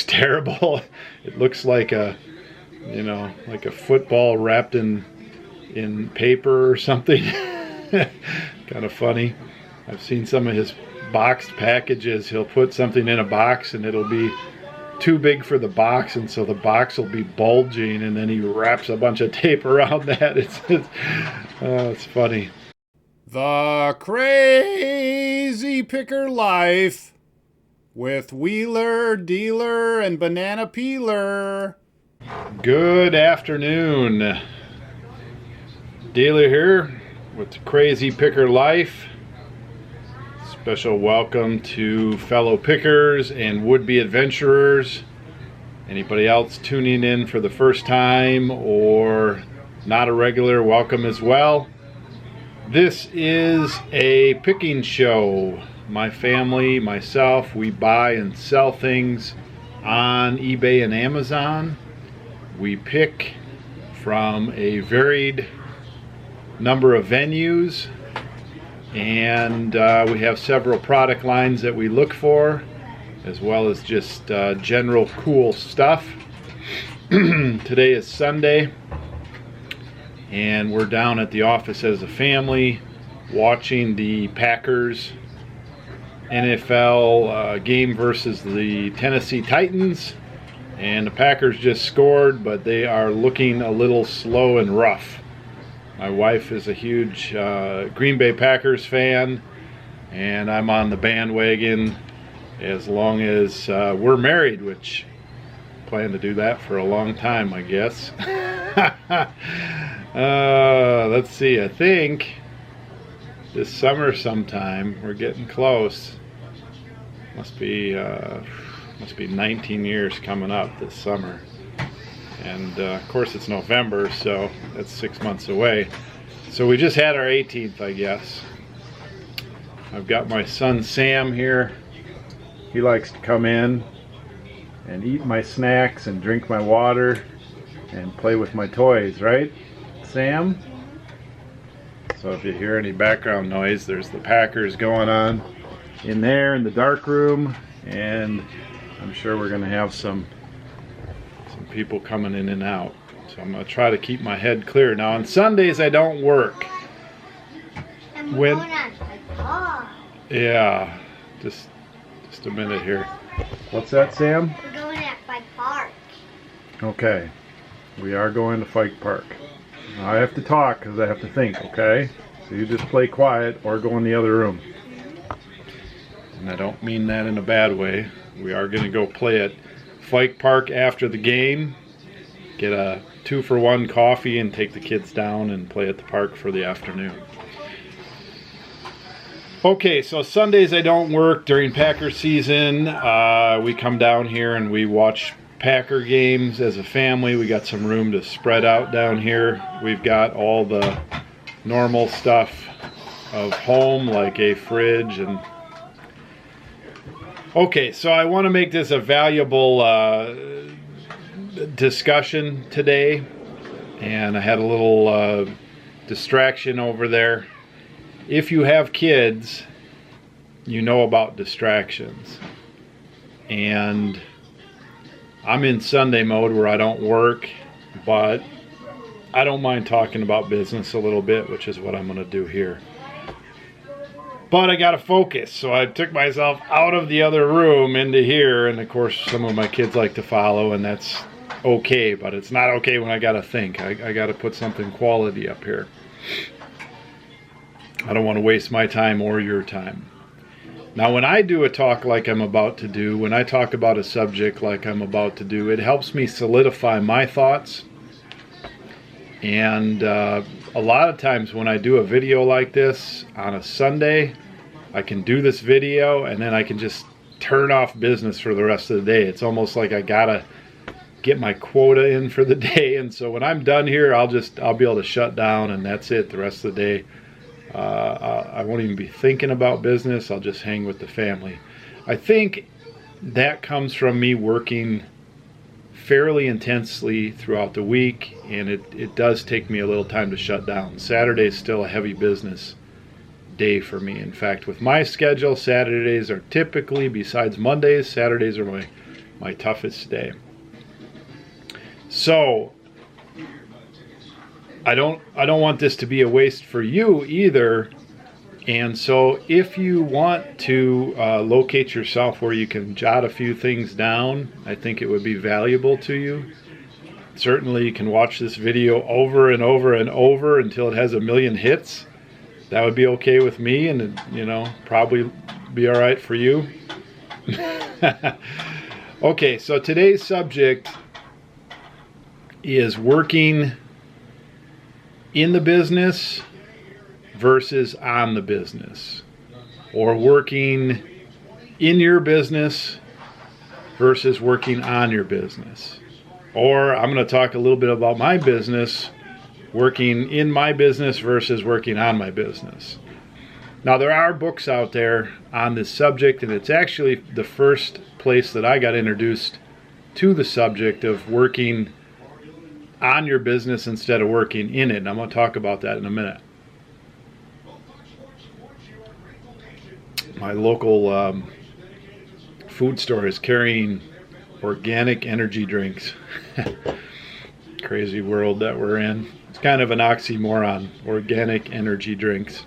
looks terrible. It looks like a, you know, like a football wrapped in paper or something. Kind of funny. I've seen some of his boxed packages. He'll put something in a box and it'll be too big for the box, and so the box will be bulging, and then he wraps a bunch of tape around that. It's funny. The Crazy Picker Life with Wheeler, Dealer, and Banana Peeler. Good afternoon. Dealer here with the Crazy Picker Life. Special welcome to fellow pickers and would-be adventurers. Anybody else tuning in for the first time or not a regular, welcome as well. This is a picking show. My family, myself, we buy and sell things on eBay and Amazon. We pick from a varied number of venues, and we have several product lines that we look for, as well as just general cool stuff. Today is Sunday, and we're down at the office as a family watching the Packers NFL game versus the Tennessee Titans. And the Packers just scored, but they are looking a little slow and rough. My wife is a huge Green Bay Packers fan, and I'm on the bandwagon as long as we're married, which I plan to do that for a long time, I guess. Let's see, I think this summer sometime, we're getting close. Must be 19 years coming up this summer. And of course it's November, so that's 6 months away. So we just had our 18th, I guess. I've got my son Sam here. He likes to come in and eat my snacks and drink my water and play with my toys, right, Sam? So if you hear any background noise, there's the Packers going on in there in the dark room, and I'm sure we're going to have some people coming in and out. So I'm going to try to keep my head clear. Now on Sundays I don't work. And we're going on my car. Yeah, just a minute here. What's that, Sam? We're going at Bike Park. Okay, we are going to Fike Park. Now I have to talk because I have to think, okay? So you just play quiet or go in the other room. And I don't mean that in a bad way. We are going to go play at Fike Park after the game, get a 2-for-1 coffee, and take the kids down and play at the park for the afternoon. Okay, so Sundays I don't work during Packer season. We come down here and we watch Packer games as a family. We got some room to spread out down here. We've got all the normal stuff of home, like a fridge and okay, so I want to make this a valuable discussion today, and I had a little distraction over there. If you have kids, you know about distractions, and I'm in Sunday mode where I don't work, but I don't mind talking about business a little bit, which is what I'm going to do here. But I got to focus, so I took myself out of the other room into here, and of course some of my kids like to follow, and that's okay, but it's not okay when I got to think. I got to put something quality up here. I don't want to waste my time or your time. Now when I do a talk like I'm about to do, when I talk about a subject like I'm about to do, it helps me solidify my thoughts. And a lot of times when I do a video like this on a Sunday, I can do this video and then I can just turn off business for the rest of the day. It's almost like I gotta get my quota in for the day, and so when I'm done here, I'll be able to shut down, and that's it the rest of the day. I won't even be thinking about business. I'll just hang with the family. I think that comes from me working fairly intensely throughout the week, and it does take me a little time to shut down. Saturday is still a heavy business day for me. In fact, with my schedule, Saturdays are typically, besides Mondays, Saturdays are my my toughest day. So I don't want this to be a waste for you either. And so if you want to locate yourself where you can jot a few things down, I think it would be valuable to you. Certainly you can watch this video over and over and over until it has 1 million hits. That would be okay with me, and probably be all right for you. Okay, so today's subject is working in the business versus on the business, or working in your business versus working on your business. Or I'm going to talk a little bit about my business, working in my business versus working on my business. Now, there are books out there on this subject, and it's actually the first place that I got introduced to the subject of working on your business instead of working in it. And I'm going to talk about that in a minute. My local food store is carrying organic energy drinks. Crazy world that we're in. It's kind of an oxymoron, organic energy drinks.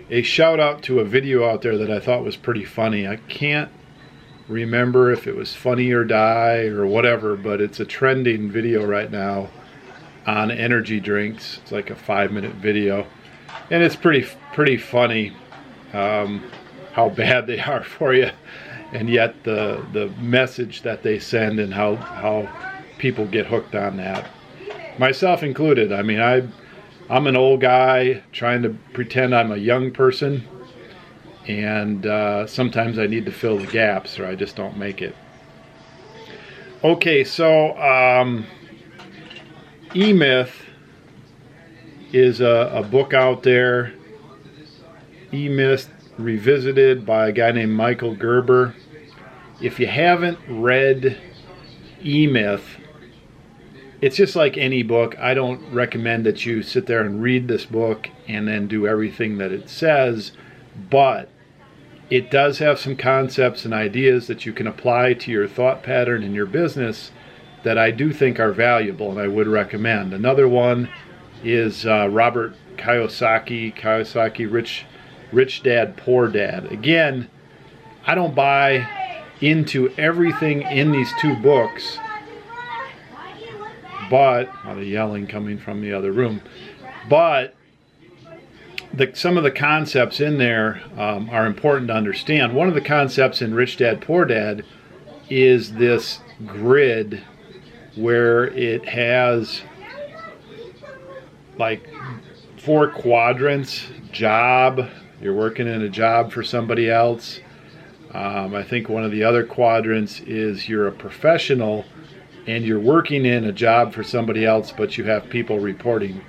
A shout out to a video out there that I thought was pretty funny. I can't remember if it was Funny or Die or whatever, but it's a trending video right now on energy drinks. It's like a 5-minute video, and it's pretty funny how bad they are for you, and yet the message that they send and how people get hooked on that, myself included. I mean, I'm an old guy trying to pretend I'm a young person, and sometimes I need to fill the gaps or I just don't make it. Okay, so E-Myth is a book out there. E-Myth Revisited by a guy named Michael Gerber. If you haven't read E-Myth, it's just like any book. I don't recommend that you sit there and read this book and then do everything that it says, but it does have some concepts and ideas that you can apply to your thought pattern in your business that I do think are valuable and I would recommend. Another one is Robert Kiyosaki, Rich Dad, Poor Dad. Again, I don't buy into everything in these two books, but a lot of yelling coming from the other room. But some of the concepts in there are important to understand. One of the concepts in Rich Dad, Poor Dad is this grid where it has like 4 quadrants. Job, you're working in a job for somebody else. I think one of the other quadrants is you're a professional and you're working in a job for somebody else, but you have people reporting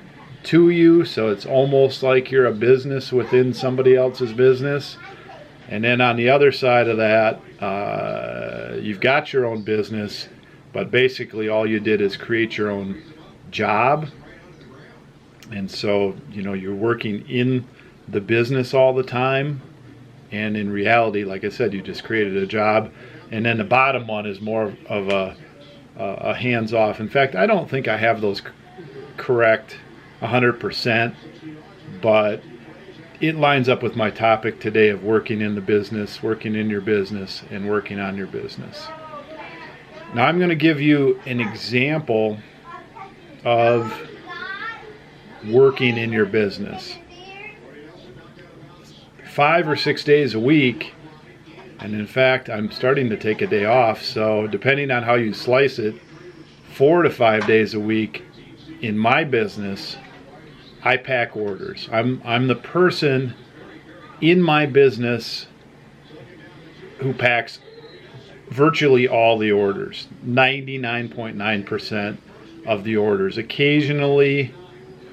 to you, so it's almost like you're a business within somebody else's business. And then on the other side of that, you've got your own business, but basically all you did is create your own job. And so, you're working in the business all the time, and in reality, like I said, you just created a job. And then the bottom one is more of a hands-off. In fact, I don't think I have those correct 100%, but it lines up with my topic today of working in the business, working in your business, and working on your business. Now I'm going to give you an example of working in your business. 5 or 6 days a week, and in fact I'm starting to take a day off, so depending on how you slice it, 4 to 5 days a week in my business, I pack orders. I'm the person in my business who packs virtually all the orders, 99.9% of the orders. Occasionally,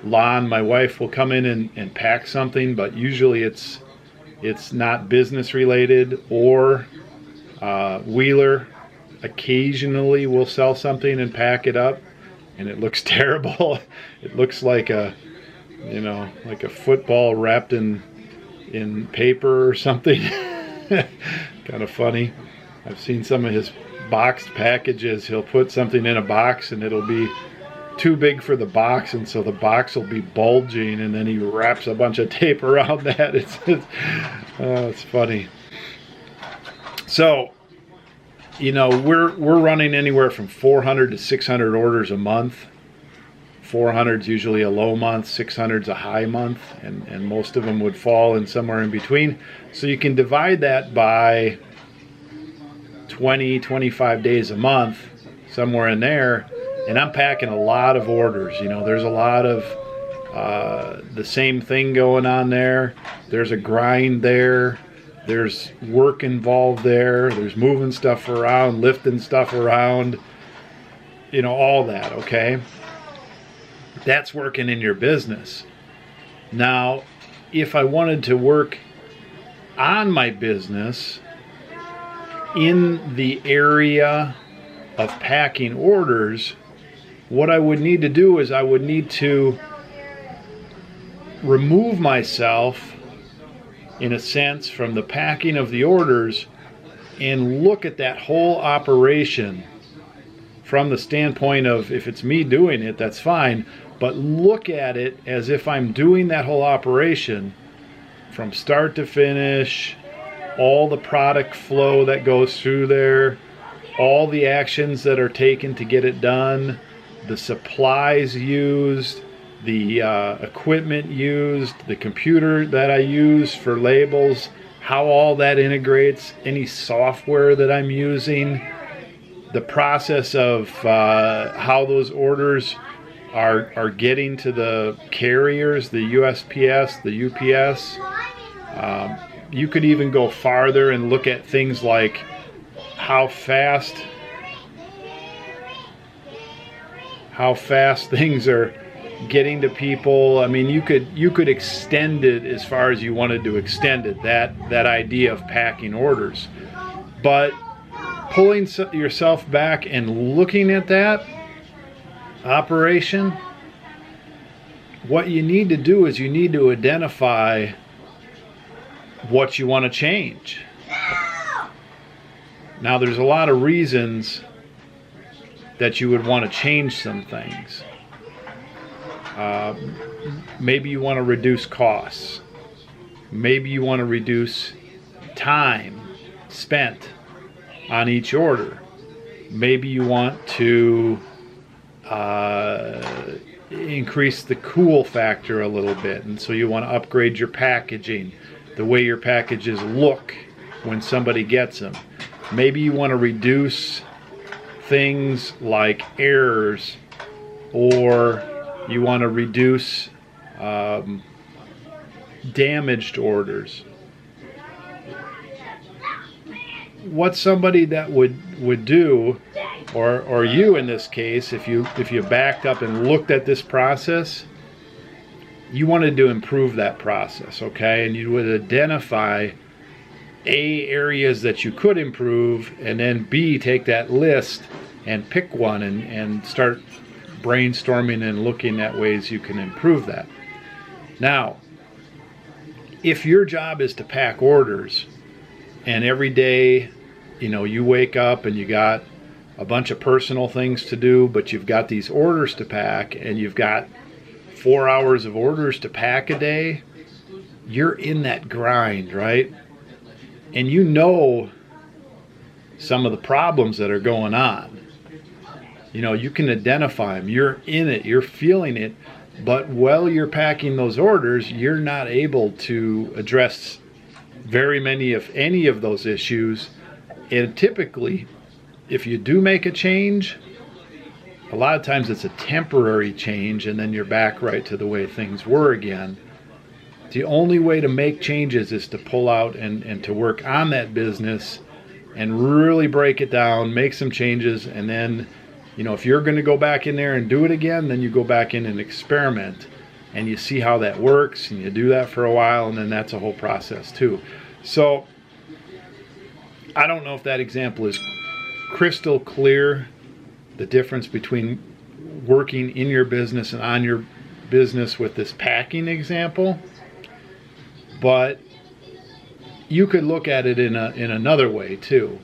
Lon, my wife, will come in and pack something, but usually it's not business related. Or Wheeler occasionally will sell something and pack it up, and it looks terrible. It looks like a football wrapped in paper or something. Kind of funny. I've seen some of his boxed packages. He'll put something in a box and it'll be too big for the box, and so the box will be bulging, and then he wraps a bunch of tape around that. It's funny. So, you know, we're running anywhere from 400 to 600 orders a month. 400 is usually a low month, 600 is a high month, and most of them would fall in somewhere in between. So you can divide that by 20, 25 days a month, somewhere in there, and I'm packing a lot of orders. You know, there's a lot of the same thing going on there. There's a grind there. There's work involved there. There's moving stuff around, lifting stuff around, you know, all that, okay? That's working in your business. Now, if I wanted to work on my business in the area of packing orders, what I would need to do is I would need to remove myself, in a sense, from the packing of the orders and look at that whole operation from the standpoint of, if it's me doing it, that's fine, but look at it as if I'm doing that whole operation from start to finish, all the product flow that goes through there, all the actions that are taken to get it done, the supplies used, the equipment used, the computer that I use for labels, how all that integrates, any software that I'm using, the process of how those orders are getting to the carriers, the USPS, the UPS. You could even go farther and look at things like how fast things are getting to people. I mean, you could extend it as far as you wanted to extend it, that idea of packing orders. But pulling yourself back and looking at that operation, what you need to do is you need to identify what you want to change. Now, there's a lot of reasons that you would want to change some things. Maybe you want to reduce costs. Maybe you want to reduce time spent on each order. Maybe you want to increase the cool factor a little bit, and so you want to upgrade your packaging, the way your packages look when somebody gets them. Maybe you want to reduce things like errors, or you want to reduce damaged orders. What somebody that would do, or you in this case, if you backed up and looked at this process, you wanted to improve that process, okay? And you would identify A, areas that you could improve, and then B, take that list and pick one and start brainstorming and looking at ways you can improve that. Now, if your job is to pack orders, and every day, you know, you wake up and you got a bunch of personal things to do, but you've got these orders to pack, and you've got 4 hours of orders to pack a day, you're in that grind, right? And you know some of the problems that are going on. You know, you can identify them. You're in it. You're feeling it. But while you're packing those orders, you're not able to address very many, if any, of those issues. And typically, if you do make a change, a lot of times it's a temporary change, and then you're back right to the way things were again. The only way to make changes is to pull out and to work on that business and really break it down, make some changes, and then, you know, if you're going to go back in there and do it again, then you go back in and experiment, and you see how that works, and you do that for a while, and then that's a whole process too. So I don't know if that example is crystal clear, the difference between working in your business and on your business with this packing example, but you could look at it in another way too.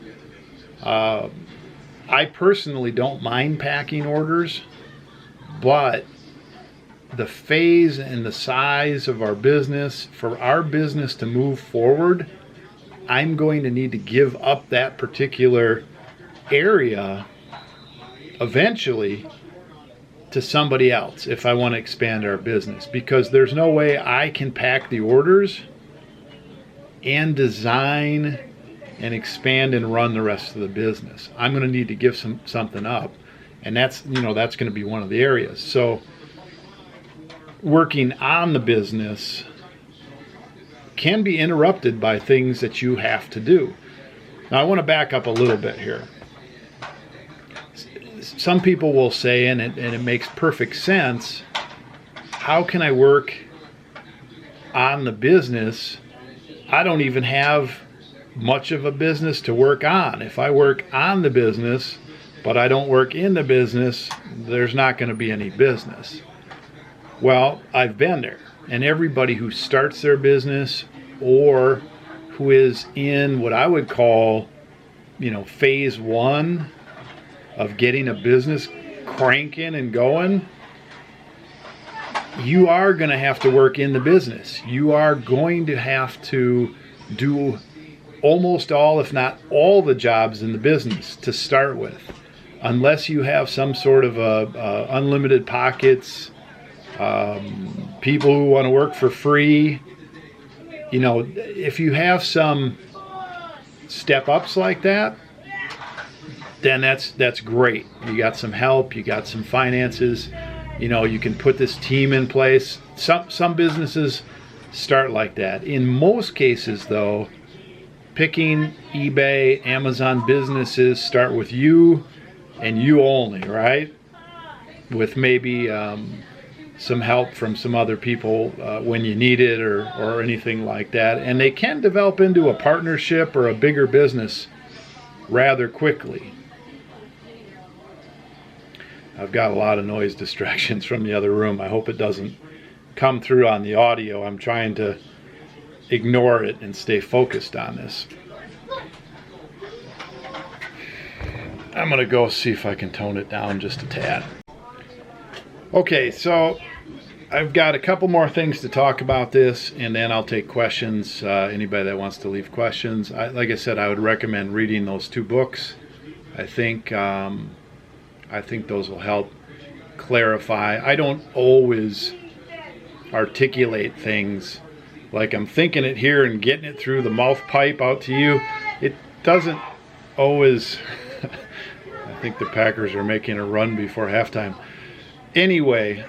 I personally don't mind packing orders, but the phase and the size of our business, for our business to move forward, I'm going to need to give up that particular area eventually to somebody else if I want to expand our business, because there's no way I can pack the orders and design and expand and run the rest of the business. I'm going to need to give something up, and that's going to be one of the areas. So working on the business can be interrupted by things that you have to do. Now I want to back up a little bit here. Some people will say, and it makes perfect sense, how can I work on the business? I don't even have much of a business to work on. If I work on the business, but I don't work in the business, there's not going to be any business. Well, I've been there. And everybody who starts their business or who is in what I would call, phase one of getting a business cranking and going, you are going to have to work in the business. You are going to have to do almost all, if not all, the jobs in the business to start with, unless you have some sort of unlimited pockets, people who want to work for free. If you have some step ups like that, then that's great. You got some help, you got some finances, you can put this team in place. Some businesses start like that. In most cases, though, picking eBay, Amazon businesses start with you and you only, right? With maybe some help from some other people when you need it or anything like that. And they can develop into a partnership or a bigger business rather quickly. I've got a lot of noise distractions from the other room. I hope it doesn't come through on the audio. I'm trying to ignore it and stay focused on this. I'm going to go see if I can tone it down just a tad. Okay, so I've got a couple more things to talk about this, and then I'll take questions. Anybody that wants to leave questions. Like I said, I would recommend reading those two books. I think those will help clarify. I don't always articulate things like I'm thinking it here and getting it through the mouth pipe out to you. It doesn't always. I think the Packers are making a run before halftime. Anyway,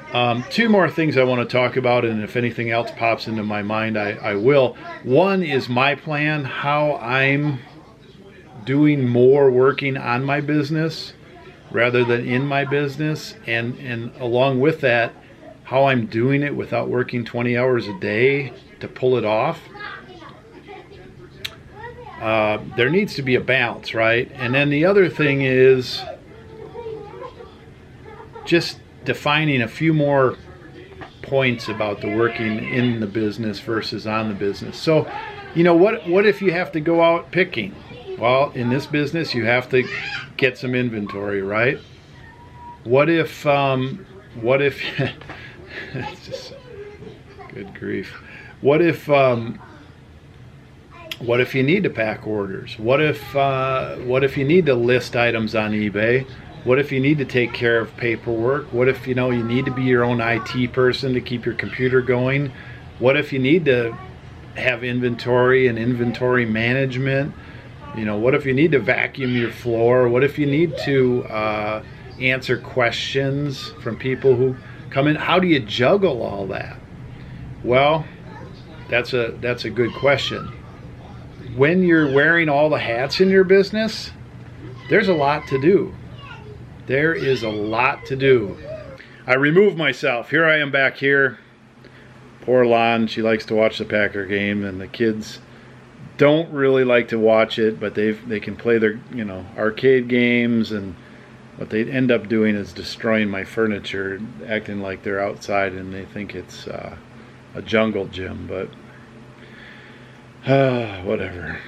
two more things I want to talk about, and if anything else pops into my mind, I will. One is my plan, how I'm doing more working on my business rather than in my business, and along with that, how I'm doing it without working 20 hours a day to pull it off. There needs to be a balance, right? And then the other thing is just defining a few more points about the working in the business versus on the business. So, what if you have to go out picking? Well, in this business, you have to get some inventory, right? What if it's just, good grief. What if you need to pack orders? What if you need to list items on eBay? What if you need to take care of paperwork? What if you need to be your own IT person to keep your computer going? What if you need to have inventory and inventory management? What if you need to vacuum your floor? What if you need to answer questions from people who come in? How do you juggle all that? Well, that's a good question. When you're wearing all the hats in your business, there's a lot to do. There is a lot to do. I removed myself. Here I am back here. Poor Lon, she likes to watch the Packer game, and the kids don't really like to watch it, but they can play their arcade games, and what they end up doing is destroying my furniture, acting like they're outside and they think it's a jungle gym, but whatever.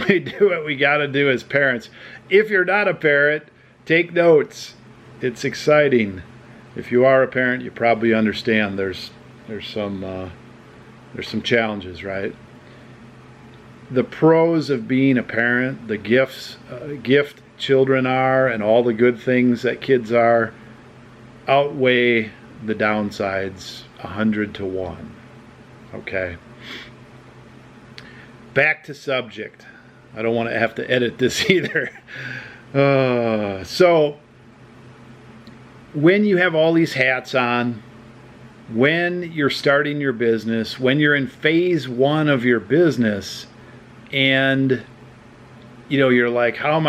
We do what we got to do as parents. If you're not a parent, take notes. It's exciting. If you are a parent, you probably understand there's some challenges, right? The pros of being a parent, the gift children are, and all the good things that kids are, outweigh the downsides 100 to 1. Okay. Back to subject. I don't want to have to edit this either. So, when you have all these hats on, when you're starting your business, when you're in phase 1 of your business, and you're like, how am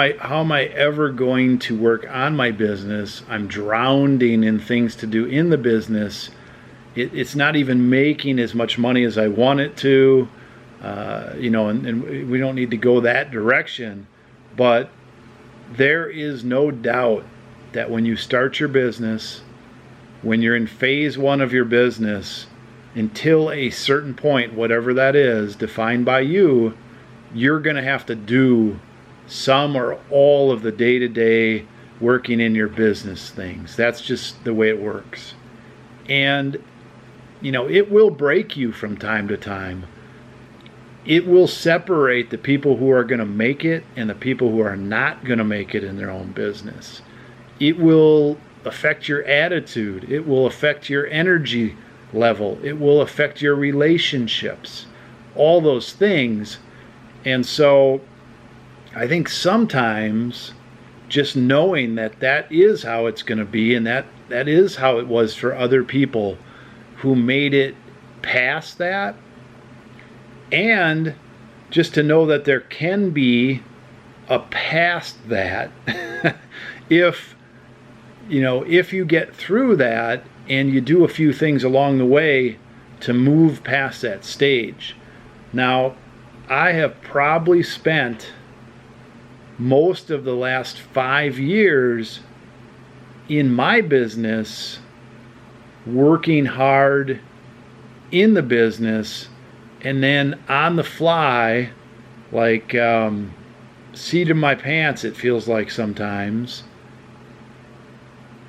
I ever going to work on my business? I'm drowning in things to do in the business. It's not even making as much money as I want it to. And we don't need to go that direction, but there is no doubt that when you start your business, when you're in phase 1 of your business, until a certain point, whatever that is, defined by you, you're going to have to do some or all of the day-to-day working in your business things. That's just the way it works. And, it will break you from time to time. It will separate the people who are going to make it and the people who are not going to make it in their own business. It will affect your attitude. It will affect your energy level. It will affect your relationships. All those things. And so I think sometimes just knowing that is how it's going to be, and that is how it was for other people who made it past that, and just to know that there can be a past that if you get through that and you do a few things along the way to move past that stage. Now, I have probably spent most of the last 5 years in my business working hard in the business, and then on the fly, like seat in my pants, it feels like sometimes,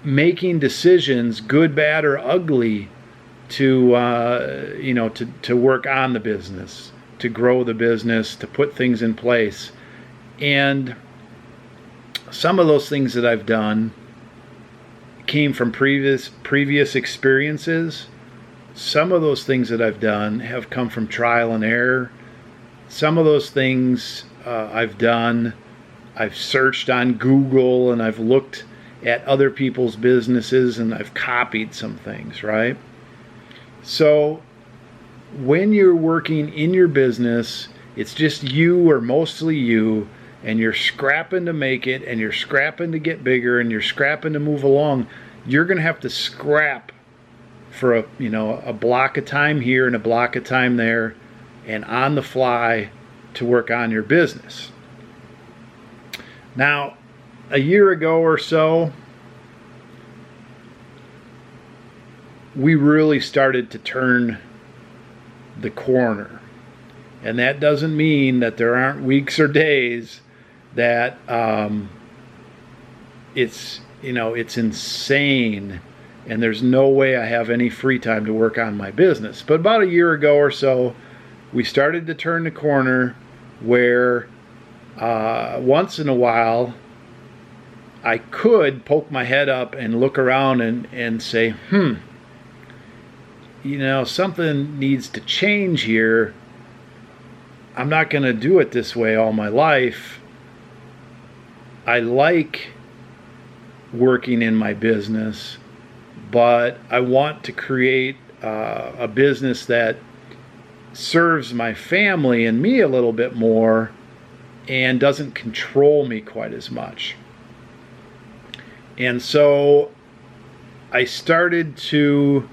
making decisions, good, bad, or ugly, to work on the business, to grow the business, to put things in place. And some of those things that I've done came from previous experiences. Some of those things that I've done have come from trial and error. Some of those things I've done, I've searched on Google, and I've looked at other people's businesses, and I've copied some things, right? So when you're working in your business, it's just you, or mostly you, and you're scrapping to make it, and you're scrapping to get bigger, and you're scrapping to move along. You're going to have to scrap for a block of time here and a block of time there, and on the fly to work on your business. Now, a year ago or so, we really started to turn the corner. And that doesn't mean that there aren't weeks or days that it's insane and there's no way I have any free time to work on my business. But about a year ago or so, we started to turn the corner where once in a while I could poke my head up and look around and say, something needs to change here. I'm not going to do it this way all my life. I like working in my business, but I want to create a business that serves my family and me a little bit more and doesn't control me quite as much. And so I started to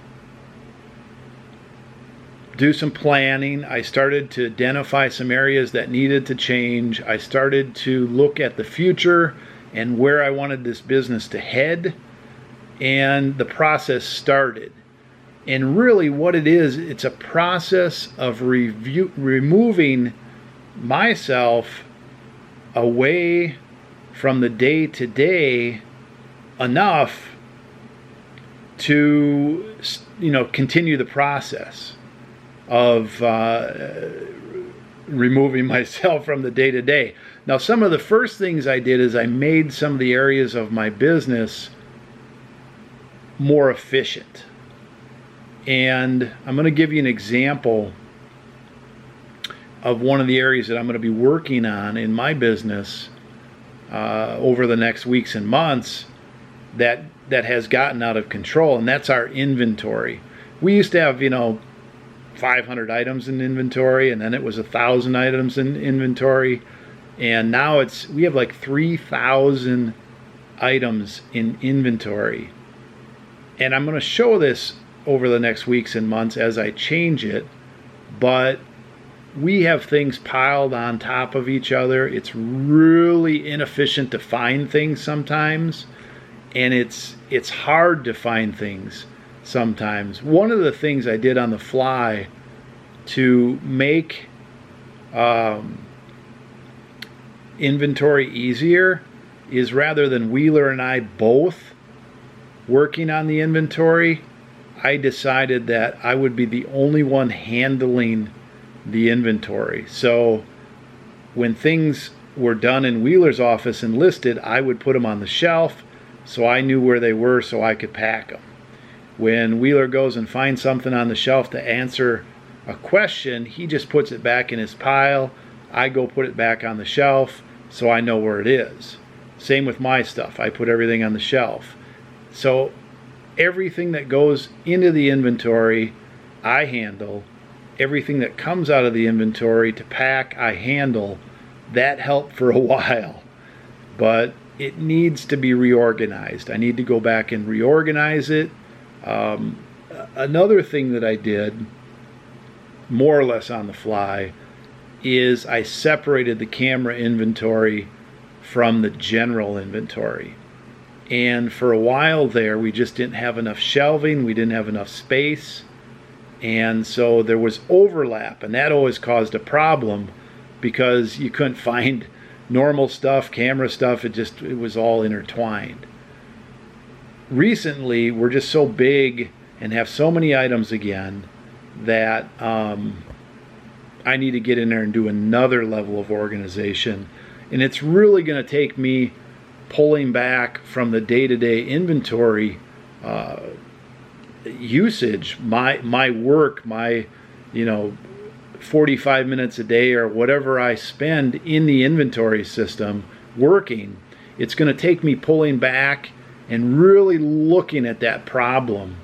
do some planning. I started to identify some areas that needed to change. I started to look at the future and where I wanted this business to head. And the process started. And really what it is, it's a process of removing myself away from the day-to-day enough to, continue the process of removing myself from the day-to-day. Now, some of the first things I did is I made some of the areas of my business more efficient. And I'm going to give you an example of one of the areas that I'm going to be working on in my business over the next weeks and months that has gotten out of control, and that's our inventory. We used to have, 500 items in inventory, and then it was 1,000 items in inventory, and now we have like 3,000 items in inventory. And I'm going to show this over the next weeks and months as I change it, but we have things piled on top of each other. It's really inefficient to find things sometimes, and it's hard to find things sometimes. One of the things I did on the fly to make inventory easier is, rather than Wheeler and I both working on the inventory, I decided that I would be the only one handling the inventory. So when things were done in Wheeler's office and listed, I would put them on the shelf so I knew where they were so I could pack them. When Wheeler goes and finds something on the shelf to answer a question, he just puts it back in his pile. I go put it back on the shelf so I know where it is. Same with my stuff. I put everything on the shelf. So everything that goes into the inventory, I handle. Everything that comes out of the inventory to pack, I handle. That helped for a while, but it needs to be reorganized. I need to go back and reorganize it. Another thing that I did, more or less on the fly, is I separated the camera inventory from the general inventory. And for a while there, we just didn't have enough shelving, we didn't have enough space, and so there was overlap, and that always caused a problem because you couldn't find normal stuff, camera stuff. It was all intertwined. Recently, we're just so big and have so many items again that I need to get in there and do another level of organization. And it's really going to take me pulling back from the day-to-day inventory usage, my work, my 45 minutes a day or whatever I spend in the inventory system working. It's going to take me pulling back and really looking at that problem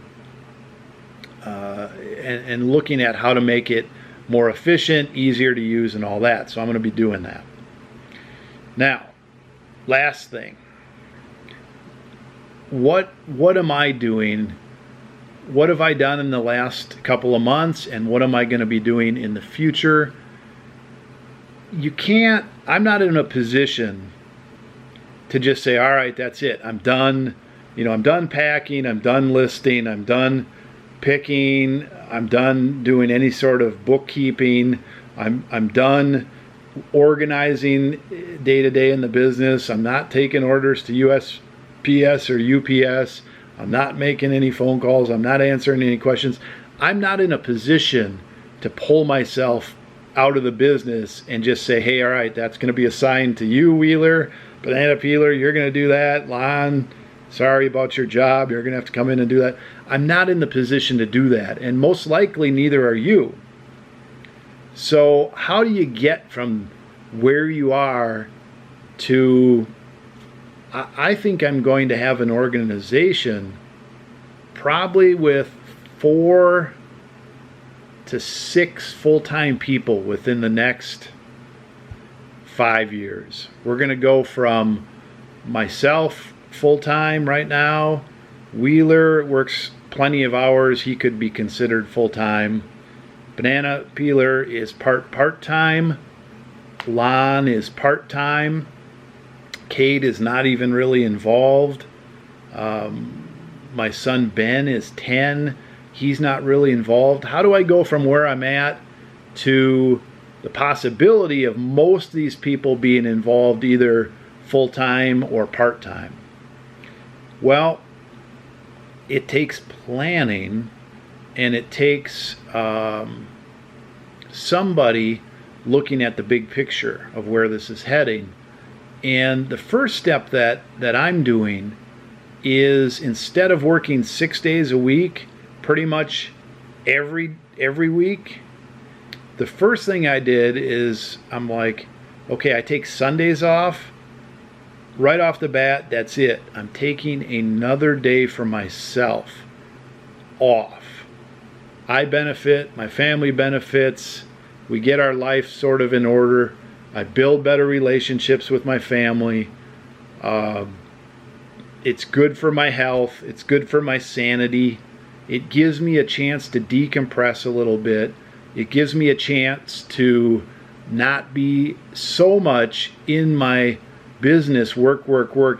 and looking at how to make it more efficient, easier to use, and all that. So I'm going to be doing that. Now, last thing. What am I doing? What have I done in the last couple of months, and what am I going to be doing in the future? I'm not in a position to just say, all right, that's it. I'm done. I'm done packing. I'm done listing. I'm done picking. I'm done doing any sort of bookkeeping. I'm done organizing day to day in the business. I'm not taking orders to USPS or UPS. I'm not making any phone calls. I'm not answering any questions. I'm not in a position to pull myself out of the business and just say, hey, all right, that's going to be assigned to you, Wheeler. Banana Peeler, you're going to do that. Lon, sorry about your job. You're going to have to come in and do that. I'm not in the position to do that. And most likely neither are you. So how do you get from where you are to... I think I'm going to have an organization probably with 4 to 6 full-time people within the next 5 years. We're going to go from myself full-time right now. Wheeler works plenty of hours. He could be considered full-time. Banana Peeler is part-time. Lon is part-time. Kate is not even really involved. My son Ben is 10. He's not really involved. How do I go from where I'm at to the possibility of most of these people being involved either full-time or part-time. Well, it takes planning, and it takes somebody looking at the big picture of where this is heading. And the first step that I'm doing is, instead of working 6 days a week, pretty much every week, the first thing I did is I'm like, okay, I take Sundays off. Right off the bat, that's it. I'm taking another day for myself off. I benefit, my family benefits, we get our life sort of in order. I build better relationships with my family. It's good for my health. It's good for my sanity. It gives me a chance to decompress a little bit. It gives me a chance to not be so much in my business, work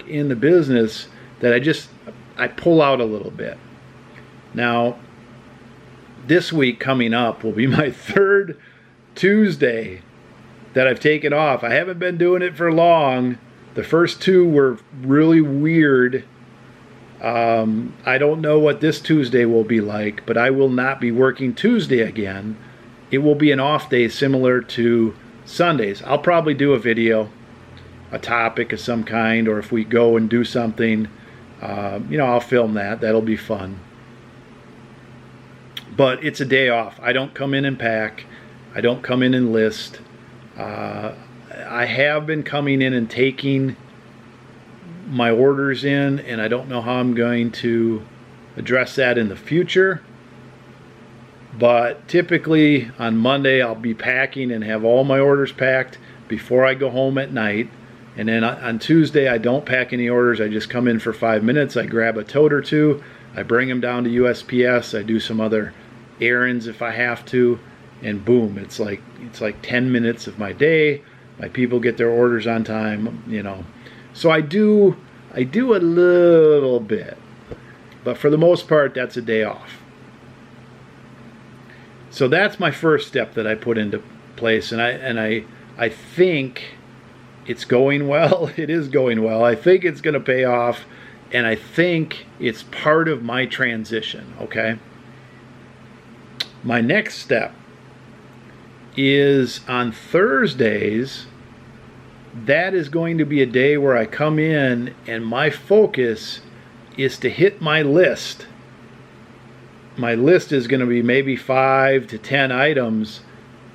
in the business, that I pull out a little bit. Now, this week coming up will be my third Tuesday that I've taken off. I haven't been doing it for long. The first two were really weird. I don't know what this Tuesday will be like, but I will not be working Tuesday again. It will be an off day similar to Sundays. I'll probably do a video, a topic of some kind, or if we go and do something, I'll film that. That'll be fun. But it's a day off. I don't come in and pack. I don't come in and list. I have been coming in and taking my orders in, and I don't know how I'm going to address that in the future. But typically on Monday I'll be packing and have all my orders packed before I go home at night. And then on Tuesday I don't pack any orders. I just come in for 5 minutes. I grab a tote or two. I bring them down to USPS. I do some other errands if I have to. And boom, it's like 10 minutes of my day. My people get their orders on time, So I do a little bit. But for the most part, that's a day off. So that's my first step that I put into place, and I think it's going well. It is going well. I think it's going to pay off, and I think it's part of my transition, okay? My next step is on Thursdays. That is going to be a day where I come in and my focus is to hit my list. My list is going to be maybe 5 to 10 items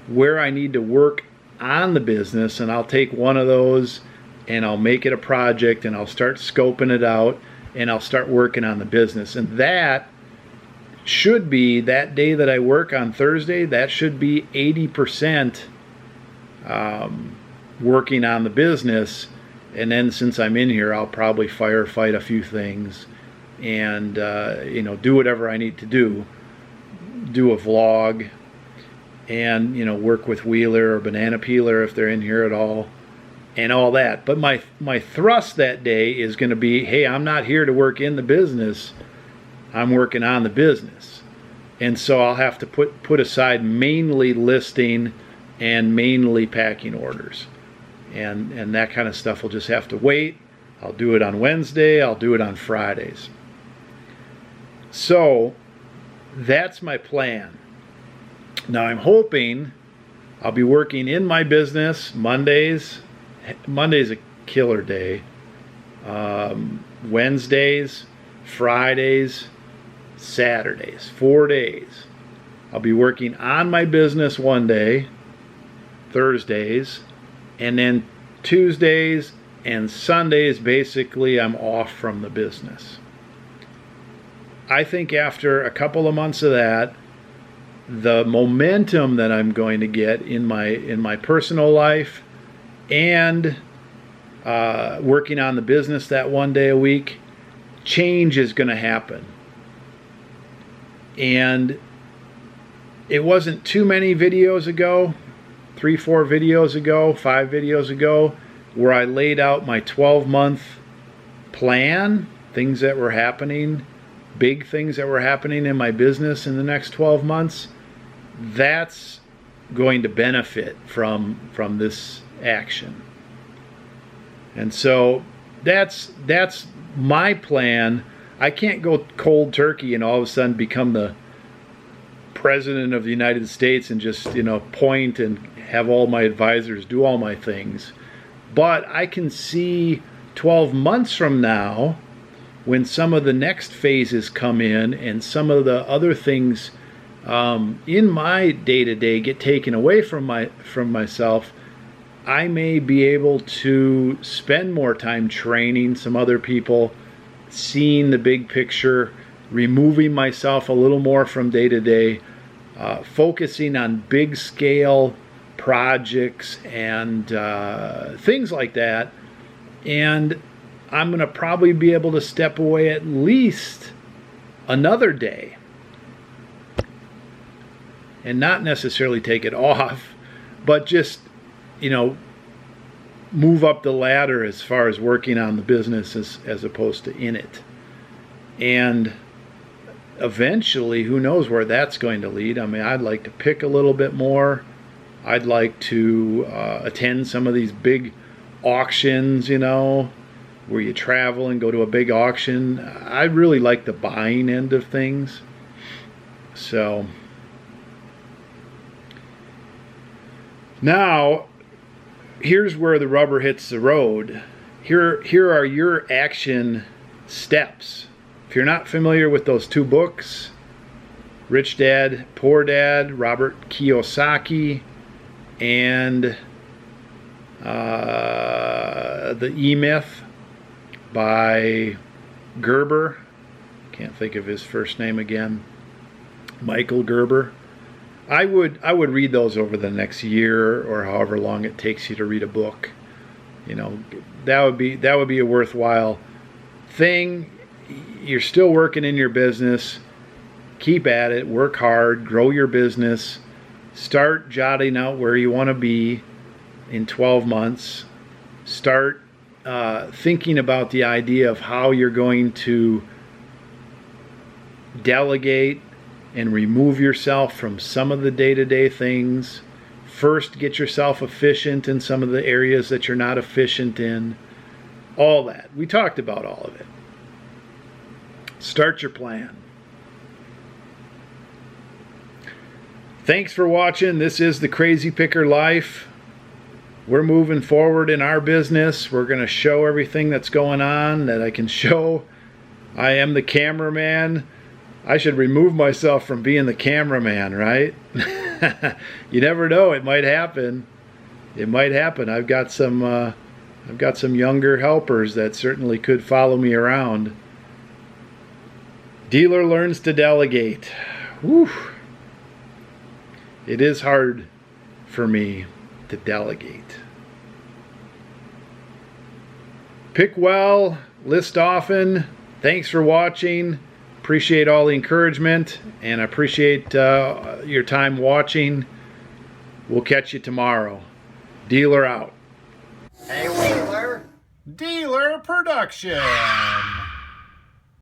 where I need to work on the business, and I'll take one of those and I'll make it a project and I'll start scoping it out and I'll start working on the business. And that should be, that day that I work on Thursday, that should be 80% working on the business. And then since I'm in here, I'll probably firefight a few things and do whatever I need to do a vlog, and work with Wheeler or Banana Peeler if they're in here at all, and all that. But my thrust that day is going to be, hey, I'm not here to work in the business, I'm working on the business. And so I'll have to put aside mainly listing and mainly packing orders, and that kind of stuff will just have to wait. I'll do it on Wednesday, I'll do it on Fridays. So that's my plan. Now I'm hoping I'll be working in my business Mondays. Monday's a killer day. Wednesdays, Fridays, Saturdays, 4 days. I'll be working on my business one day, Thursdays, and then Tuesdays and Sundays, basically I'm off from the business. I think after a couple of months of that, the momentum that I'm going to get in my personal life and working on the business that one day a week, change is going to happen. And it wasn't too many videos ago, 3, 4 videos ago, 5 videos ago, where I laid out my 12-month plan, things that were happening, big things that were happening in my business in the next 12 months. That's going to benefit from this action. And so that's my plan. I can't go cold turkey and all of a sudden become the president of the United States and just, point and have all my advisors do all my things. But I can see 12 months from now, when some of the next phases come in and some of the other things in my day-to-day get taken away from myself, I may be able to spend more time training some other people, seeing the big picture, removing myself a little more from day-to-day, focusing on big-scale projects and things like that. And I'm going to probably be able to step away at least another day and not necessarily take it off, but just, move up the ladder as far as working on the business as opposed to in it. And eventually, who knows where that's going to lead. I mean, I'd like to pick a little bit more. I'd like to attend some of these big auctions, where you travel and go to a big auction. I really like the buying end of things. So now, here's where the rubber hits the road. Here are your action steps. If you're not familiar with those two books, Rich Dad, Poor Dad, Robert Kiyosaki, and The E-Myth by Gerber. Can't think of his first name again. Michael Gerber. I would read those over the next year or however long it takes you to read a book. That would be a worthwhile thing. You're still working in your business. Keep at it. Work hard. Grow your business. Start jotting out where you want to be in 12 months. Start thinking about the idea of how you're going to delegate and remove yourself from some of the day-to-day things. First, get yourself efficient in some of the areas that you're not efficient in. All that. We talked about all of it. Start your plan. Thanks for watching. This is the Crazy Picker Life. We're moving forward in our business. We're going to show everything that's going on that I can show. I am the cameraman. I should remove myself from being the cameraman, right? You never know. It might happen. It might happen. I've got some younger helpers that certainly could follow me around. Dealer learns to delegate. Whew. It is hard for me to delegate. Pick well, list often. Thanks for watching. Appreciate all the encouragement and appreciate your time watching. We'll catch you tomorrow. Dealer out. Hey, Wheeler. Dealer Production.